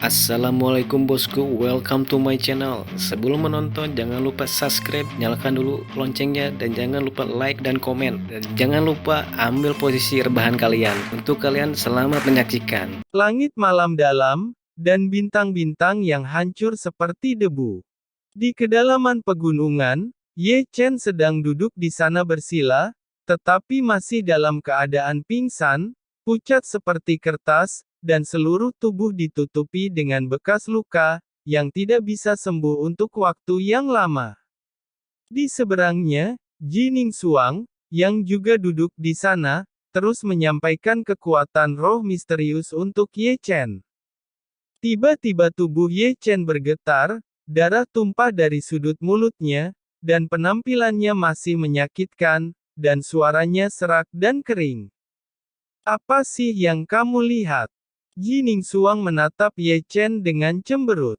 Assalamualaikum bosku, welcome to my channel. Sebelum menonton, jangan lupa subscribe, nyalakan dulu loncengnya, dan jangan lupa like dan komen. Dan jangan lupa ambil posisi rebahan kalian. Untuk kalian selamat menyaksikan. Langit malam dalam, dan bintang-bintang yang hancur seperti debu. Di kedalaman pegunungan, Ye Chen sedang duduk di sana bersila, tetapi masih dalam keadaan pingsan, pucat seperti kertas, dan seluruh tubuh ditutupi dengan bekas luka, yang tidak bisa sembuh untuk waktu yang lama. Di seberangnya, Jining Suang, yang juga duduk di sana, terus menyampaikan kekuatan roh misterius untuk Ye Chen. Tiba-tiba tubuh Ye Chen bergetar, darah tumpah dari sudut mulutnya, dan penampilannya masih menyakitkan, dan suaranya serak dan kering. Apa sih yang kamu lihat? Jining Suang menatap Ye Chen dengan cemberut.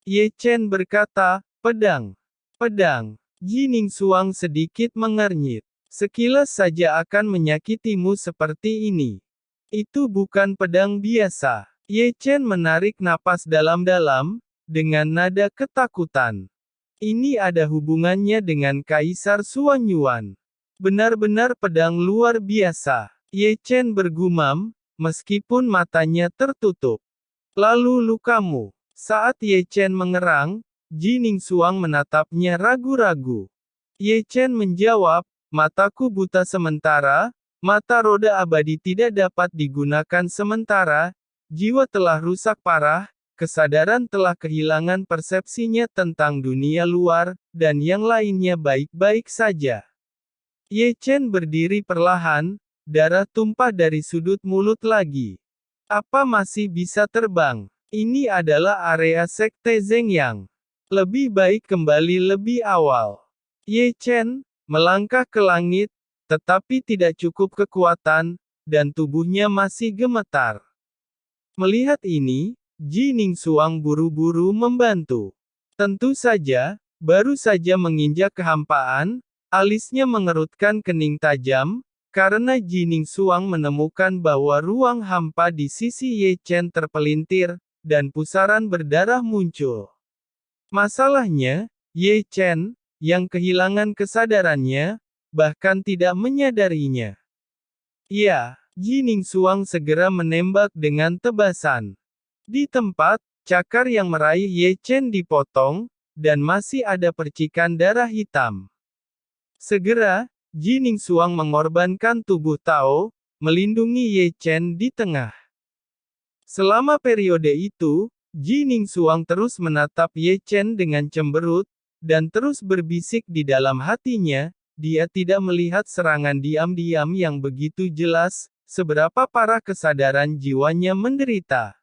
Ye Chen berkata, pedang. Pedang. Jining Suang sedikit mengernyit. Sekilas saja akan menyakitimu seperti ini. Itu bukan pedang biasa. Ye Chen menarik napas dalam-dalam, dengan nada ketakutan. Ini ada hubungannya dengan Kaisar Xuan Yuan. Benar-benar pedang luar biasa. Ye Chen bergumam, meskipun matanya tertutup. Lalu lukamu. Saat Ye Chen mengerang, Jining Suang menatapnya ragu-ragu. Ye Chen menjawab, mataku buta sementara, mata roda abadi tidak dapat digunakan sementara, jiwa telah rusak parah, kesadaran telah kehilangan persepsinya tentang dunia luar, dan yang lainnya baik-baik saja. Ye Chen berdiri perlahan, darah tumpah dari sudut mulut lagi. Apa masih bisa terbang? Ini adalah area sekte Zhengyang. Lebih baik kembali lebih awal. Ye Chen melangkah ke langit, tetapi tidak cukup kekuatan, dan tubuhnya masih gemetar. Melihat ini, Jining Suang buru-buru membantu. Tentu saja, baru saja menginjak kehampaan, alisnya mengerutkan kening tajam, karena Jining Suang menemukan bahwa ruang hampa di sisi Ye Chen terpelintir, dan pusaran berdarah muncul. Masalahnya, Ye Chen, yang kehilangan kesadarannya, bahkan tidak menyadarinya. Ya, Jining Suang segera menembak dengan tebasan. Di tempat, cakar yang meraih Ye Chen dipotong, dan masih ada percikan darah hitam. Segera, Jining Suang mengorbankan tubuh Tao, melindungi Ye Chen di tengah. Selama periode itu, Jining Suang terus menatap Ye Chen dengan cemberut, dan terus berbisik di dalam hatinya, dia tidak melihat serangan diam-diam yang begitu jelas, seberapa parah kesadaran jiwanya menderita.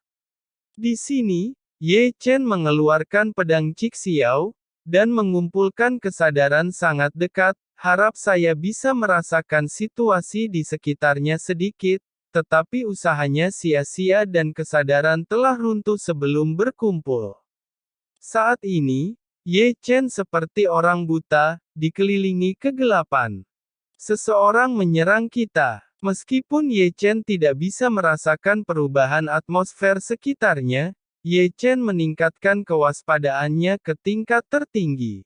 Di sini, Ye Chen mengeluarkan pedang Cixiao, dan mengumpulkan kesadaran sangat dekat, harap saya bisa merasakan situasi di sekitarnya sedikit, tetapi usahanya sia-sia dan kesadaran telah runtuh sebelum berkumpul. Saat ini, Ye Chen seperti orang buta, dikelilingi kegelapan. Seseorang menyerang kita. Meskipun Ye Chen tidak bisa merasakan perubahan atmosfer sekitarnya, Ye Chen meningkatkan kewaspadaannya ke tingkat tertinggi.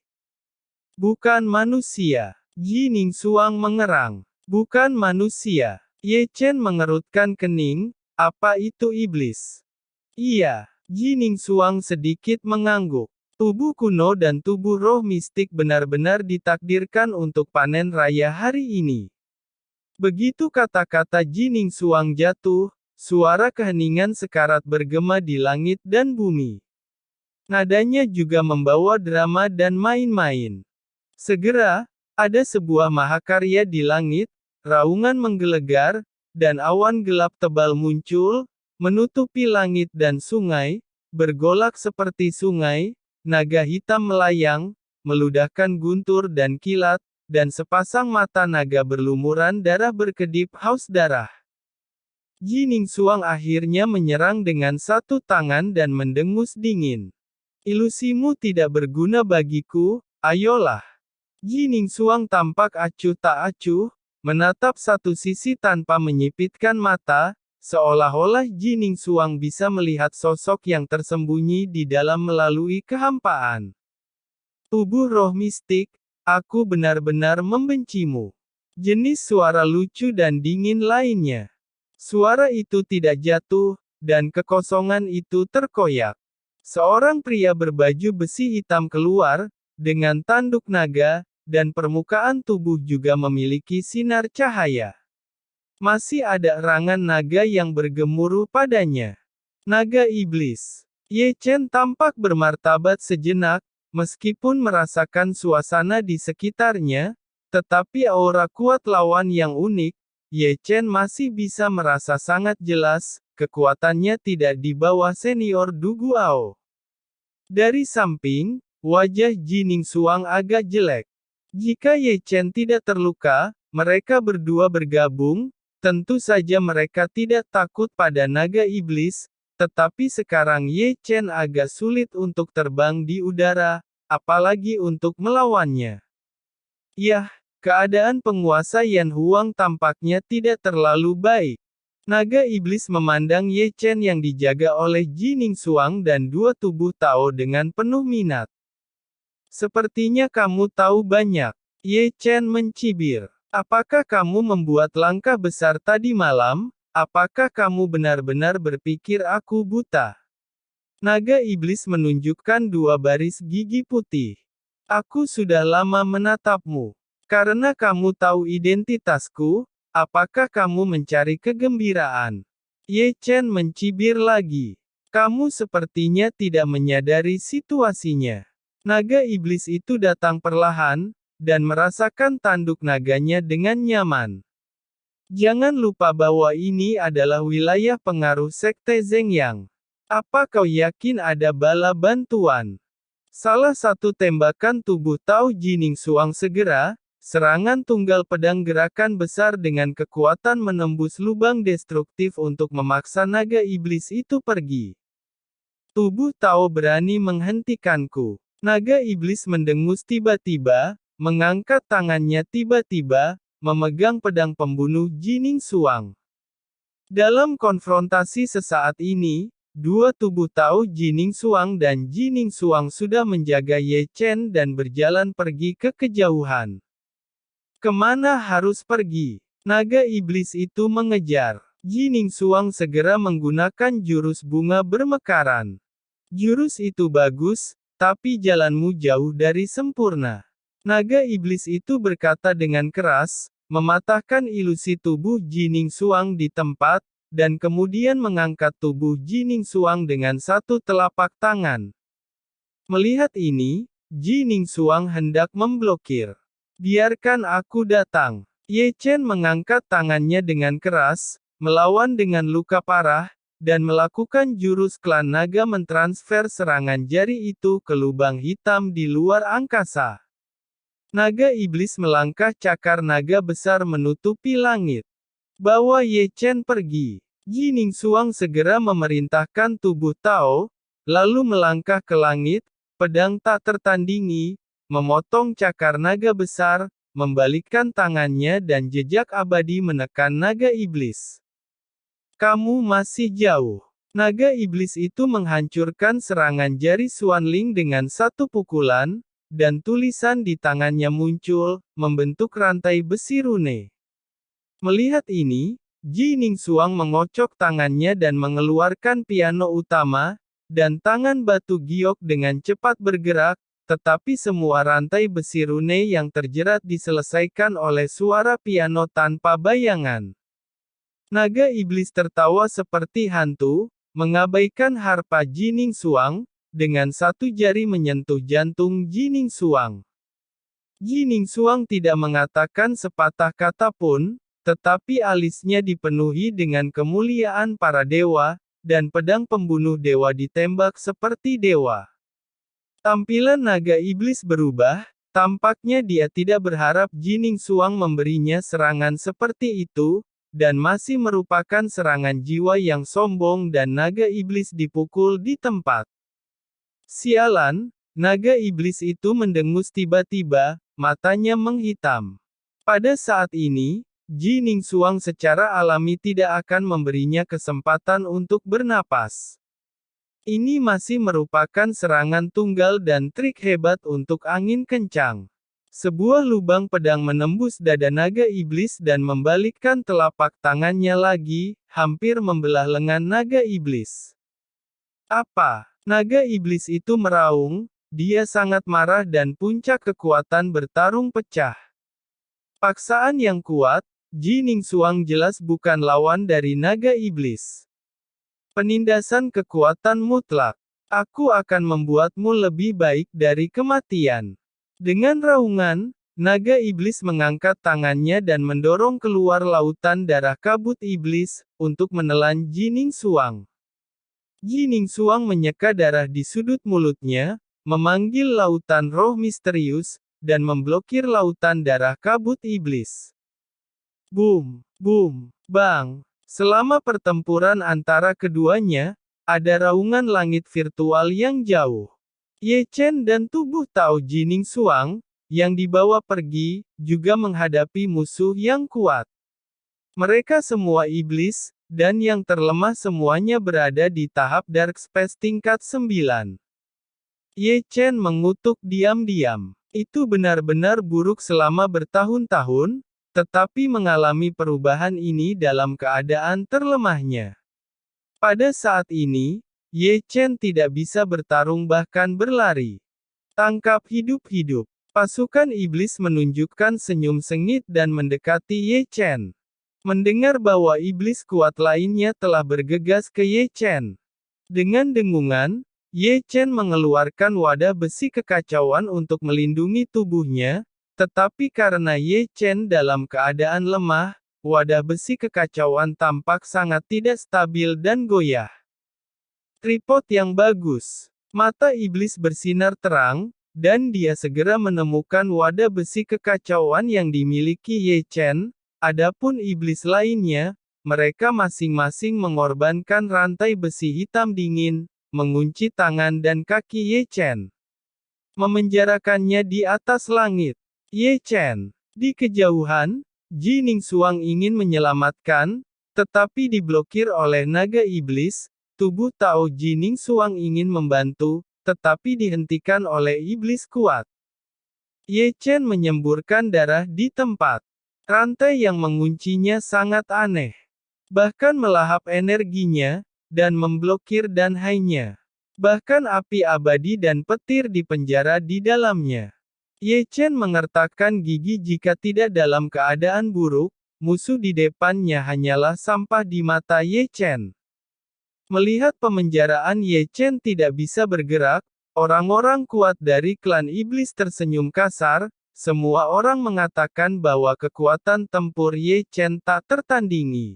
Bukan manusia. Jining Suang mengerang. Bukan manusia. Ye Chen mengerutkan kening, apa itu iblis? Iya. Jining Suang sedikit mengangguk. Tubuh kuno dan tubuh roh mistik benar-benar ditakdirkan untuk panen raya hari ini. Begitu kata-kata Jining Suang jatuh, suara keheningan sekarat bergema di langit dan bumi. Nadanya juga membawa drama dan main-main. Segera, ada sebuah mahakarya di langit, raungan menggelegar, dan awan gelap tebal muncul, menutupi langit dan sungai, bergolak seperti sungai, naga hitam melayang, meludahkan guntur dan kilat, dan sepasang mata naga berlumuran darah berkedip haus darah. Jining Suang akhirnya menyerang dengan satu tangan dan mendengus dingin. Ilusimu tidak berguna bagiku, ayolah. Jining Suang tampak acuh tak acuh, menatap satu sisi tanpa menyipitkan mata, seolah-olah Jining Suang bisa melihat sosok yang tersembunyi di dalam melalui kehampaan. Tubuh roh mistik, aku benar-benar membencimu. Jenis suara lucu dan dingin lainnya. Suara itu tidak jatuh, dan kekosongan itu terkoyak. Seorang pria berbaju besi hitam keluar, dengan tanduk naga, dan permukaan tubuh juga memiliki sinar cahaya. Masih ada erangan naga yang bergemuruh padanya. Naga iblis. Ye Chen tampak bermartabat sejenak, meskipun merasakan suasana di sekitarnya, tetapi aura kuat lawan yang unik, Ye Chen masih bisa merasa sangat jelas, kekuatannya tidak di bawah senior Du Guao. Dari samping, wajah Jining Suang agak jelek. Jika Ye Chen tidak terluka, mereka berdua bergabung, tentu saja mereka tidak takut pada naga iblis, tetapi sekarang Ye Chen agak sulit untuk terbang di udara, apalagi untuk melawannya. Yah, keadaan penguasa Yan Huang tampaknya tidak terlalu baik. Naga iblis memandang Ye Chen yang dijaga oleh Jining Suang dan dua tubuh Tao dengan penuh minat. Sepertinya kamu tahu banyak. Ye Chen mencibir. Apakah kamu membuat langkah besar tadi malam? Apakah kamu benar-benar berpikir aku buta? Naga iblis menunjukkan dua baris gigi putih. Aku sudah lama menatapmu. Karena kamu tahu identitasku, apakah kamu mencari kegembiraan? Ye Chen mencibir lagi. Kamu sepertinya tidak menyadari situasinya. Naga iblis itu datang perlahan, dan merasakan tanduk naganya dengan nyaman. Jangan lupa bahwa ini adalah wilayah pengaruh Sekte Zhengyang. Apa kau yakin ada bala bantuan? Salah satu tembakan tubuh Tao Jining Suang segera, serangan tunggal pedang gerakan besar dengan kekuatan menembus lubang destruktif untuk memaksa naga iblis itu pergi. Tubuh Tao berani menghentikanku. Naga iblis mendengus tiba-tiba, mengangkat tangannya tiba-tiba, memegang pedang pembunuh Jining Suang. Dalam konfrontasi sesaat ini, dua tubuh Tao Jining Suang dan Jining Suang sudah menjaga Ye Chen dan berjalan pergi ke kejauhan. Kemana harus pergi? Naga iblis itu mengejar. Jining Suang segera menggunakan jurus bunga bermekaran. Jurus itu bagus, tapi jalanmu jauh dari sempurna. Naga iblis itu berkata dengan keras, mematahkan ilusi tubuh Jining Suang di tempat, dan kemudian mengangkat tubuh Jining Suang dengan satu telapak tangan. Melihat ini, Jining Suang hendak memblokir. Biarkan aku datang. Ye Chen mengangkat tangannya dengan keras, melawan dengan luka parah, dan melakukan jurus klan naga mentransfer serangan jari itu ke lubang hitam di luar angkasa. Naga iblis melangkah cakar naga besar menutupi langit. Bawa Ye Chen pergi. Jining Suang segera memerintahkan tubuh Tao, lalu melangkah ke langit, pedang tak tertandingi, memotong cakar naga besar, membalikkan tangannya dan jejak abadi menekan naga iblis. Kamu masih jauh. Naga iblis itu menghancurkan serangan jari Xuanling dengan satu pukulan, dan tulisan di tangannya muncul, membentuk rantai besi rune. Melihat ini, Jining Suang mengocok tangannya dan mengeluarkan piano utama, dan tangan batu giok dengan cepat bergerak, tetapi semua rantai besi rune yang terjerat diselesaikan oleh suara piano tanpa bayangan. Naga iblis tertawa seperti hantu, mengabaikan harpa Jining Suang, dengan satu jari menyentuh jantung Jining Suang. Jining Suang tidak mengatakan sepatah kata pun, tetapi alisnya dipenuhi dengan kemuliaan para dewa, dan pedang pembunuh dewa ditembak seperti dewa. Tampilan naga iblis berubah, tampaknya dia tidak berharap Jining Suang memberinya serangan seperti itu, dan masih merupakan serangan jiwa yang sombong dan naga iblis dipukul di tempat. Sialan, naga iblis itu mendengus tiba-tiba, matanya menghitam. Pada saat ini, Ji Ningsuang secara alami tidak akan memberinya kesempatan untuk bernapas. Ini masih merupakan serangan tunggal dan trik hebat untuk angin kencang. Sebuah lubang pedang menembus dada naga iblis dan membalikkan telapak tangannya lagi, hampir membelah lengan naga iblis. Apa? Naga iblis itu meraung, dia sangat marah dan puncak kekuatan bertarung pecah. Paksaan yang kuat, Ji Ningsuang jelas bukan lawan dari naga iblis. Penindasan kekuatan mutlak. Aku akan membuatmu lebih baik dari kematian. Dengan raungan, naga iblis mengangkat tangannya dan mendorong keluar lautan darah kabut iblis, untuk menelan Ji Ningsuang. Ji Ningsuang menyeka darah di sudut mulutnya, memanggil lautan roh misterius, dan memblokir lautan darah kabut iblis. Boom, boom, bang. Selama pertempuran antara keduanya, ada raungan langit virtual yang jauh. Ye Chen dan tubuh Tao Ji Ningsuang, yang dibawa pergi, juga menghadapi musuh yang kuat. Mereka semua iblis, dan yang terlemah semuanya berada di tahap Dark Space tingkat 9. Ye Chen mengutuk diam-diam. Itu benar-benar buruk selama bertahun-tahun, tetapi mengalami perubahan ini dalam keadaan terlemahnya. Pada saat ini, Ye Chen tidak bisa bertarung bahkan berlari. Tangkap hidup-hidup. Pasukan iblis menunjukkan senyum sengit dan mendekati Ye Chen. Mendengar bahwa iblis kuat lainnya telah bergegas ke Ye Chen. Dengan dengungan, Ye Chen mengeluarkan wadah besi kekacauan untuk melindungi tubuhnya, tetapi karena Ye Chen dalam keadaan lemah, wadah besi kekacauan tampak sangat tidak stabil dan goyah. Tripod yang bagus. Mata iblis bersinar terang, dan dia segera menemukan wadah besi kekacauan yang dimiliki Ye Chen. Adapun iblis lainnya, mereka masing-masing mengorbankan rantai besi hitam dingin, mengunci tangan dan kaki Ye Chen. Memenjarakannya di atas langit. Ye Chen. Di kejauhan, Ji Ningsuang ingin menyelamatkan, tetapi diblokir oleh naga iblis. Tubuh Tao Ji Ningsuang ingin membantu, tetapi dihentikan oleh iblis kuat. Ye Chen menyemburkan darah di tempat. Rantai yang menguncinya sangat aneh. Bahkan melahap energinya, dan memblokir dan hainya. Bahkan api abadi dan petir di penjara di dalamnya. Ye Chen mengertakkan gigi jika tidak dalam keadaan buruk, musuh di depannya hanyalah sampah di mata Ye Chen. Melihat pemenjaraan Ye Chen tidak bisa bergerak, orang-orang kuat dari klan iblis tersenyum kasar. Semua orang mengatakan bahwa kekuatan tempur Ye Chen tak tertandingi.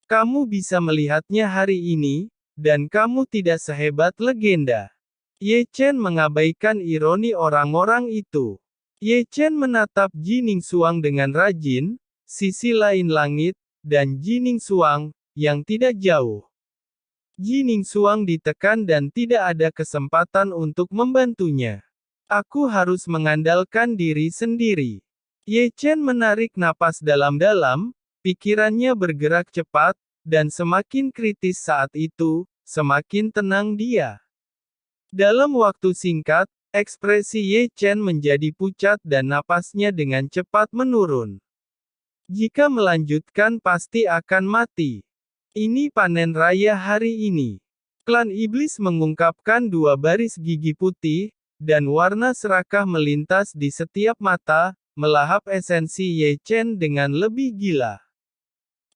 Kamu bisa melihatnya hari ini, dan kamu tidak sehebat legenda. Ye Chen mengabaikan ironi orang-orang itu. Ye Chen menatap Ji Ningsuang dengan rajin, sisi lain langit, dan Ji Ningsuang, yang tidak jauh. Ji Ningsuang ditekan dan tidak ada kesempatan untuk membantunya. Aku harus mengandalkan diri sendiri. Ye Chen menarik napas dalam-dalam, pikirannya bergerak cepat, dan semakin kritis saat itu, semakin tenang dia. Dalam waktu singkat, ekspresi Ye Chen menjadi pucat dan napasnya dengan cepat menurun. Jika melanjutkan pasti akan mati. Ini panen raya hari ini. Klan iblis mengungkapkan dua baris gigi putih, dan warna serakah melintas di setiap mata, melahap esensi Ye Chen dengan lebih gila.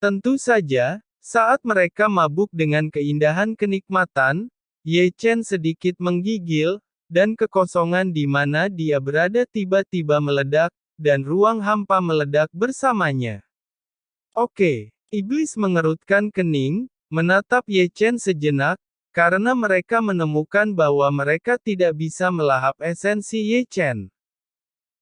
Tentu saja, saat mereka mabuk dengan keindahan kenikmatan, Ye Chen sedikit menggigil, dan kekosongan di mana dia berada tiba-tiba meledak, dan ruang hampa meledak bersamanya. Oke, iblis mengerutkan kening, menatap Ye Chen sejenak, karena mereka menemukan bahwa mereka tidak bisa melahap esensi Ye Chen.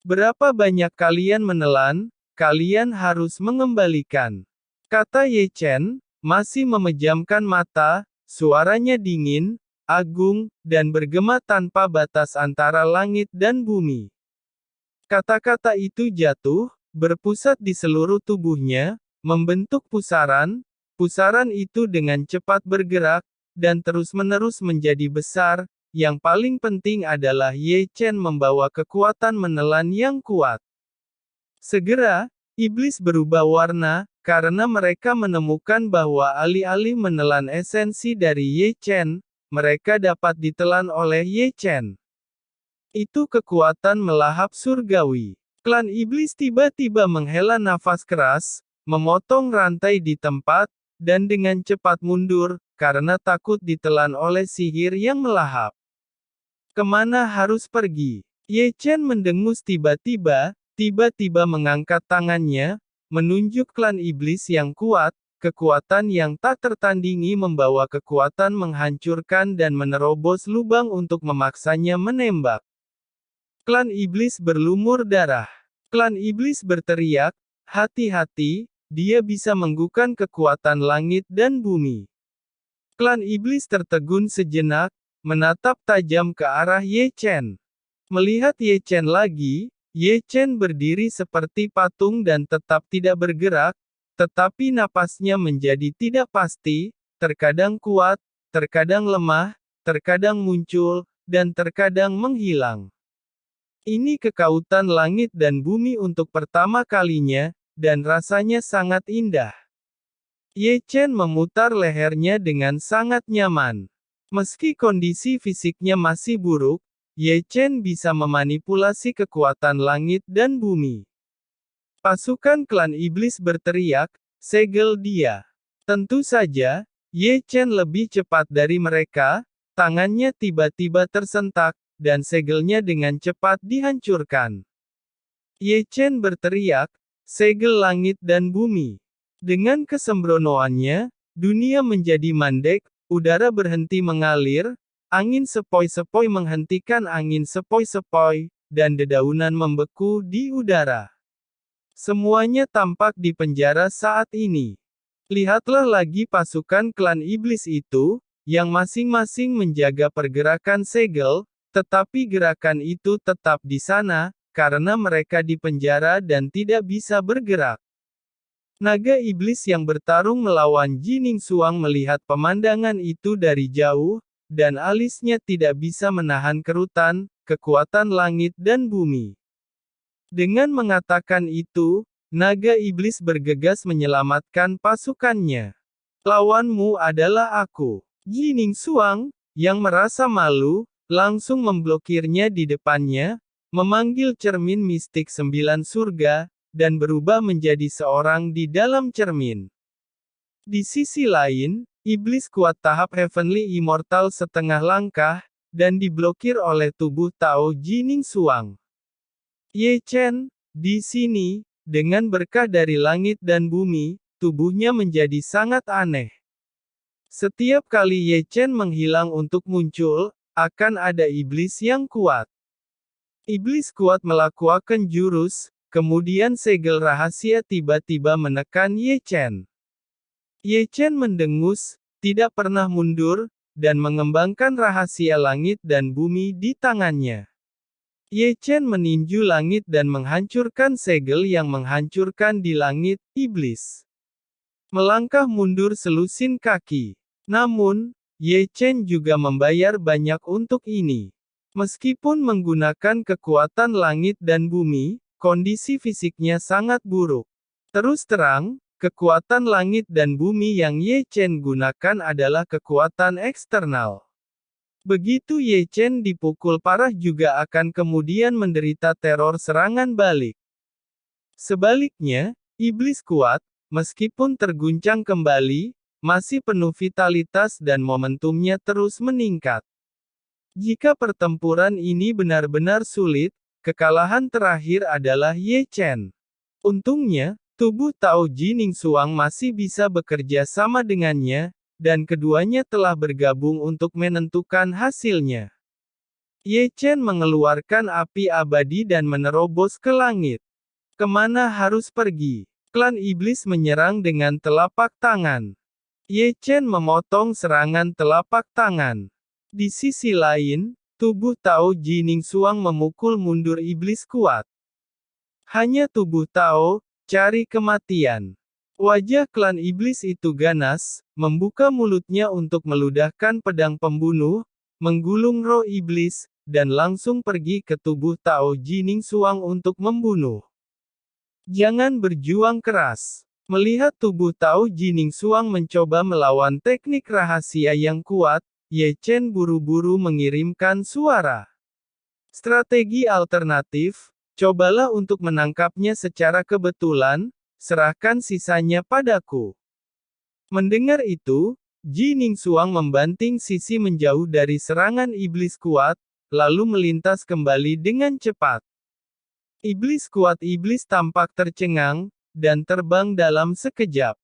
Berapa banyak kalian menelan, kalian harus mengembalikan. Kata Ye Chen, masih memejamkan mata, suaranya dingin, agung, dan bergema tanpa batas antara langit dan bumi. Kata-kata itu jatuh, berpusat di seluruh tubuhnya, membentuk pusaran. Pusaran itu dengan cepat bergerak, dan terus-menerus menjadi besar. Yang paling penting adalah Ye Chen membawa kekuatan menelan yang kuat. Segera, iblis berubah warna, karena mereka menemukan bahwa alih-alih menelan esensi dari Ye Chen, mereka dapat ditelan oleh Ye Chen. Itu kekuatan melahap surgawi. Klan iblis tiba-tiba menghela nafas keras, memotong rantai di tempat, dan dengan cepat mundur, karena takut ditelan oleh sihir yang melahap. Kemana harus pergi? Ye Chen mendengus tiba-tiba mengangkat tangannya, menunjuk klan iblis yang kuat, kekuatan yang tak tertandingi membawa kekuatan menghancurkan dan menerobos lubang untuk memaksanya menembak. Klan iblis berlumur darah. Klan iblis berteriak, hati-hati, dia bisa menggugah kekuatan langit dan bumi. Klan iblis tertegun sejenak, menatap tajam ke arah Ye Chen. Melihat Ye Chen lagi, Ye Chen berdiri seperti patung dan tetap tidak bergerak, tetapi napasnya menjadi tidak pasti, terkadang kuat, terkadang lemah, terkadang muncul, dan terkadang menghilang. Ini kekautan langit dan bumi untuk pertama kalinya, dan rasanya sangat indah. Ye Chen memutar lehernya dengan sangat nyaman. Meski kondisi fisiknya masih buruk, Ye Chen bisa memanipulasi kekuatan langit dan bumi. Pasukan klan iblis berteriak, segel dia. Tentu saja, Ye Chen lebih cepat dari mereka, tangannya tiba-tiba tersentak, dan segelnya dengan cepat dihancurkan. Ye Chen berteriak, segel langit dan bumi. Dengan kesembronoannya, dunia menjadi mandek, udara berhenti mengalir, angin sepoi-sepoi menghentikan angin sepoi-sepoi, dan dedaunan membeku di udara. Semuanya tampak di penjara saat ini. Lihatlah lagi pasukan klan iblis itu, yang masing-masing menjaga pergerakan segel, tetapi gerakan itu tetap di sana, karena mereka di penjara dan tidak bisa bergerak. Naga iblis yang bertarung melawan Jining Suang melihat pemandangan itu dari jauh, dan alisnya tidak bisa menahan kerutan, kekuatan langit dan bumi. Dengan mengatakan itu, naga iblis bergegas menyelamatkan pasukannya. Lawanmu adalah aku. Jining Suang, yang merasa malu, langsung memblokirnya di depannya, memanggil cermin mistik 9 surga, dan berubah menjadi seorang di dalam cermin. Di sisi lain, iblis kuat tahap Heavenly Immortal setengah langkah, dan diblokir oleh tubuh Tao Jining Suang. Ye Chen, di sini, dengan berkah dari langit dan bumi, tubuhnya menjadi sangat aneh. Setiap kali Ye Chen menghilang untuk muncul, akan ada iblis yang kuat. Iblis kuat melakukan jurus, kemudian segel rahasia tiba-tiba menekan Ye Chen. Ye Chen mendengus, tidak pernah mundur, dan mengembangkan rahasia langit dan bumi di tangannya. Ye Chen meninju langit dan menghancurkan segel yang menghancurkan di langit, iblis. Melangkah mundur selusin kaki. Namun, Ye Chen juga membayar banyak untuk ini. Meskipun menggunakan kekuatan langit dan bumi, kondisi fisiknya sangat buruk. Terus terang, kekuatan langit dan bumi yang Ye Chen gunakan adalah kekuatan eksternal. Begitu Ye Chen dipukul parah juga akan kemudian menderita teror serangan balik. Sebaliknya, iblis kuat, meskipun terguncang kembali, masih penuh vitalitas dan momentumnya terus meningkat. Jika pertempuran ini benar-benar sulit, kekalahan terakhir adalah Ye Chen. Untungnya, tubuh Tao Jining Suang masih bisa bekerja sama dengannya, dan keduanya telah bergabung untuk menentukan hasilnya. Ye Chen mengeluarkan api abadi dan menerobos ke langit. Kemana harus pergi? Klan iblis menyerang dengan telapak tangan. Ye Chen memotong serangan telapak tangan. Di sisi lain, tubuh Tao Jining Suang memukul mundur iblis kuat. Hanya tubuh Tao, cari kematian. Wajah klan iblis itu ganas, membuka mulutnya untuk meludahkan pedang pembunuh, menggulung roh iblis, dan langsung pergi ke tubuh Tao Jining Suang untuk membunuh. Jangan berjuang keras. Melihat tubuh Tao Jining Suang mencoba melawan teknik rahasia yang kuat, Ye Chen buru-buru mengirimkan suara. Strategi alternatif, cobalah untuk menangkapnya secara kebetulan, serahkan sisanya padaku. Mendengar itu, Jining Suang membanting sisi menjauh dari serangan iblis kuat, lalu melintas kembali dengan cepat. Iblis kuat iblis tampak tercengang, dan terbang dalam sekejap.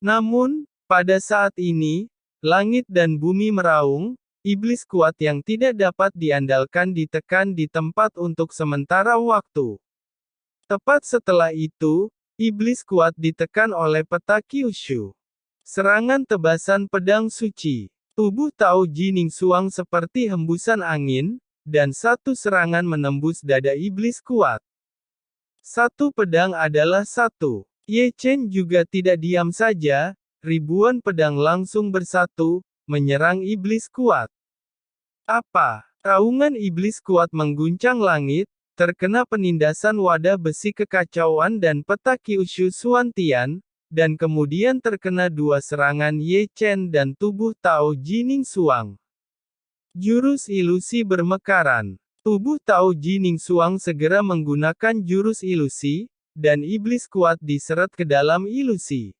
Namun, pada saat ini, langit dan bumi meraung, iblis kuat yang tidak dapat diandalkan ditekan di tempat untuk sementara waktu. Tepat setelah itu, iblis kuat ditekan oleh peta Kyushu. Serangan tebasan pedang suci. Tubuh Tao Jining Suang seperti hembusan angin, dan satu serangan menembus dada iblis kuat. Satu pedang adalah satu. Ye Chen juga tidak diam saja, ribuan pedang langsung bersatu, menyerang iblis kuat. Apa? Raungan iblis kuat mengguncang langit, terkena penindasan wadah besi kekacauan dan peta Kyushu Suantian, dan kemudian terkena dua serangan Ye Chen dan tubuh Tao Jining Suang. Jurus ilusi bermekaran. Tubuh Tao Jining Suang segera menggunakan jurus ilusi, dan iblis kuat diseret ke dalam ilusi.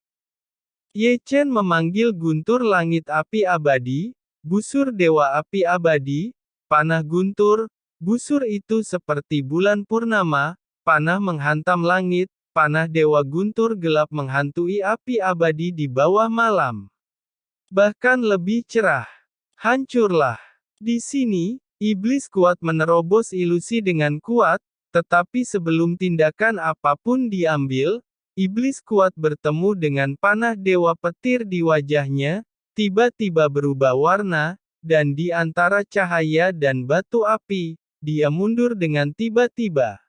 Ye Chen memanggil guntur langit api abadi, busur dewa api abadi, panah guntur, busur itu seperti bulan purnama, panah menghantam langit, panah dewa guntur gelap menghantui api abadi di bawah malam. Bahkan lebih cerah. Hancurlah. Di sini, iblis kuat menerobos ilusi dengan kuat, tetapi sebelum tindakan apapun diambil, iblis kuat bertemu dengan panah dewa petir di wajahnya, tiba-tiba berubah warna, dan di antara cahaya dan batu api, dia mundur dengan tiba-tiba.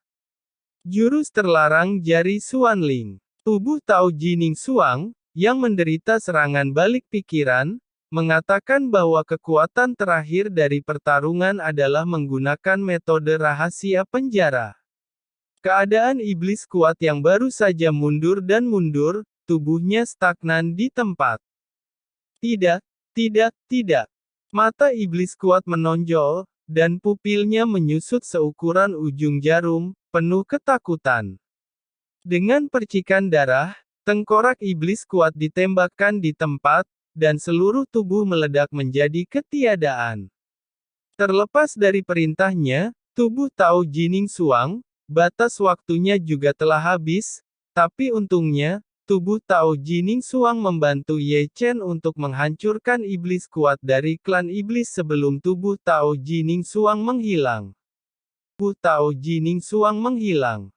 Jurus terlarang jari Xuanling. Tubuh Tao Jining Suang, yang menderita serangan balik pikiran, mengatakan bahwa kekuatan terakhir dari pertarungan adalah menggunakan metode rahasia penjara. Keadaan iblis kuat yang baru saja mundur dan mundur, tubuhnya stagnan di tempat. Tidak, tidak, tidak. Mata iblis kuat menonjol, dan pupilnya menyusut seukuran ujung jarum, penuh ketakutan. Dengan percikan darah, tengkorak iblis kuat ditembakkan di tempat, dan seluruh tubuh meledak menjadi ketiadaan. Terlepas dari perintahnya, tubuh Tao Jining Suang, batas waktunya juga telah habis, tapi untungnya, tubuh Tao Jining Suang membantu Ye Chen untuk menghancurkan iblis kuat dari klan iblis sebelum tubuh Tao Jining Suang menghilang. Tubuh Tao Jining Suang menghilang.